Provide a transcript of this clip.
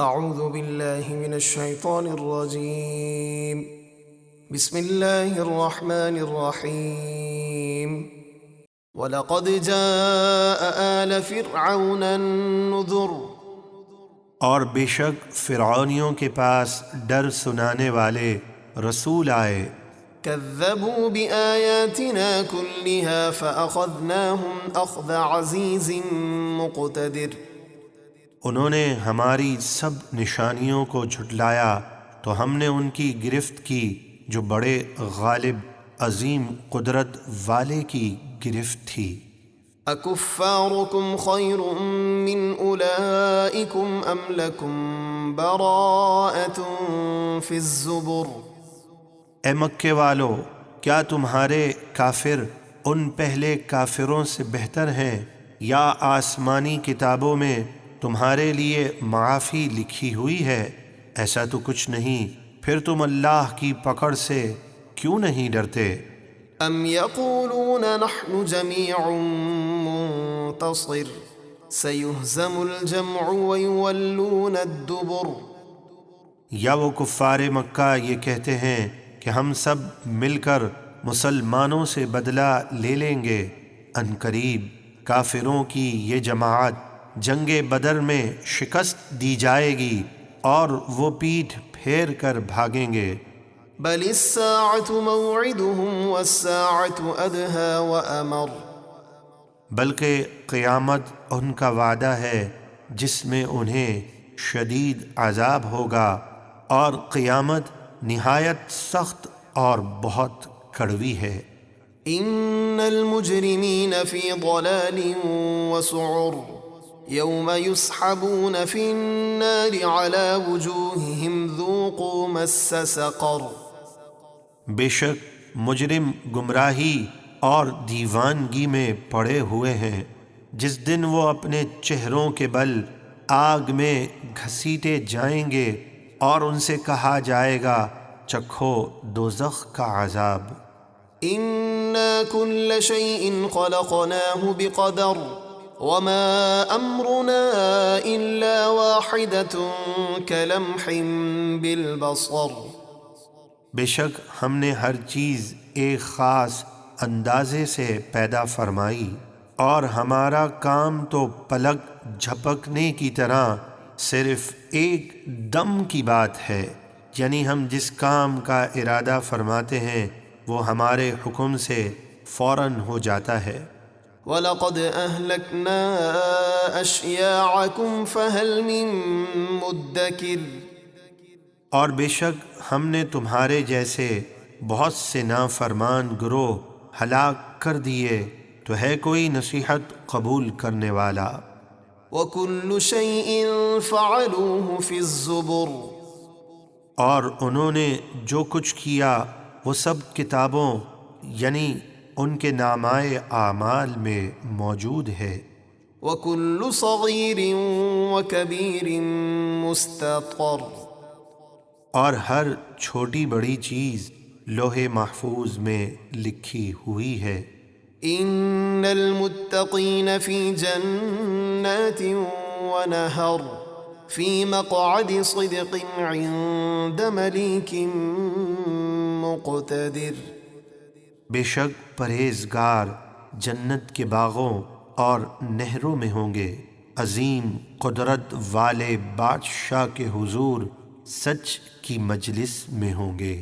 اعوذ باللہ من الشیطان الرجیم بسم اللہ الرحمن الرحیم وَلَقَدْ جَاءَ آلَ فِرْعَوْنَ النُّذُرُ اور بے شک فرعونیوں کے پاس ڈر سنانے والے رسول آئے، كَذَّبُوا بِآيَاتِنَا كُلِّهَا فَأَخَذْنَاهُمْ أَخْذَ عَزِيزٍ مُقْتَدِرٍ انہوں نے ہماری سب نشانیوں کو جھٹلایا تو ہم نے ان کی گرفت کی جو بڑے غالب عظیم قدرت والے کی گرفت تھی۔ أَكُفَّارُكُمْ خَيْرٌ مِّنْ أُولَئِكُمْ أَمْ لَكُمْ بَرَاءَةٌ فِي الزُّبُرِ اے مکے والو، کیا تمہارے کافر ان پہلے کافروں سے بہتر ہیں، یا آسمانی کتابوں میں تمہارے لیے معافی لکھی ہوئی ہے؟ ایسا تو کچھ نہیں، پھر تم اللہ کی پکڑ سے کیوں نہیں ڈرتے؟ ام يقولون نحن جميع منتصر سيهزم الجمع ويولون الدبر یا وہ کفار مکہ یہ کہتے ہیں کہ ہم سب مل کر مسلمانوں سے بدلہ لے لیں گے، ان قریب کافروں کی یہ جماعت جنگ بدر میں شکست دی جائے گی اور وہ پیٹھ پھیر کر بھاگیں گے۔ بل الساعة موعدهم والساعة أدهى وأمر بلکہ قیامت ان کا وعدہ ہے جس میں انہیں شدید عذاب ہوگا، اور قیامت نہایت سخت اور بہت کڑوی ہے۔ ان المجرمين في ضلال وسعر يوم يسحبون في النار على وجوههم ذوقوا مس سقر بے شک مجرم گمراہی اور دیوانگی میں پڑے ہوئے ہیں، جس دن وہ اپنے چہروں کے بل آگ میں گھسیٹے جائیں گے اور ان سے کہا جائے گا چکھو دوزخ کا عذاب۔ إِنَّا كُلَّ شَيْءٍ خَلَقْنَاهُ بِقَدَرٍ وَمَا أَمْرُنَا إِلَّا وَاحِدَةٌ كَلَمْحٍ بِالْبَصَرِ بے شک ہم نے ہر چیز ایک خاص اندازے سے پیدا فرمائی، اور ہمارا کام تو پلک جھپکنے کی طرح صرف ایک دم کی بات ہے، یعنی ہم جس کام کا ارادہ فرماتے ہیں وہ ہمارے حکم سے فوراً ہو جاتا ہے۔ وَلَقَدْ أَهْلَكْنَا أَشْيَاعَكُمْ فَهَلْ مِن مُدَّكِرٍ اور بے شک ہم نے تمہارے جیسے بہت سے نافرمان گروہ ہلاک کر دیے، تو ہے کوئی نصیحت قبول کرنے والا؟ وَكُلُّ شَيْءٍ فَعَلُوهُ فِي الزُّبُرِ اور انہوں نے جو کچھ کیا وہ سب کتابوں یعنی ان کے نامۂ اعمال میں موجود ہے۔ وَكُلُّ صَغِيرٍ وَكَبِيرٍ مُسْتَطَرٍ اور ہر چھوٹی بڑی چیز لوح محفوظ میں لکھی ہوئی ہے۔ ان المتقین فی جنات ونہر فی مقعد صدق عند ملیک مقتدر بے شک پرہیزگار جنت کے باغوں اور نہروں میں ہوں گے، عظیم قدرت والے بادشاہ کے حضور سچ کی مجلس میں ہوں گے۔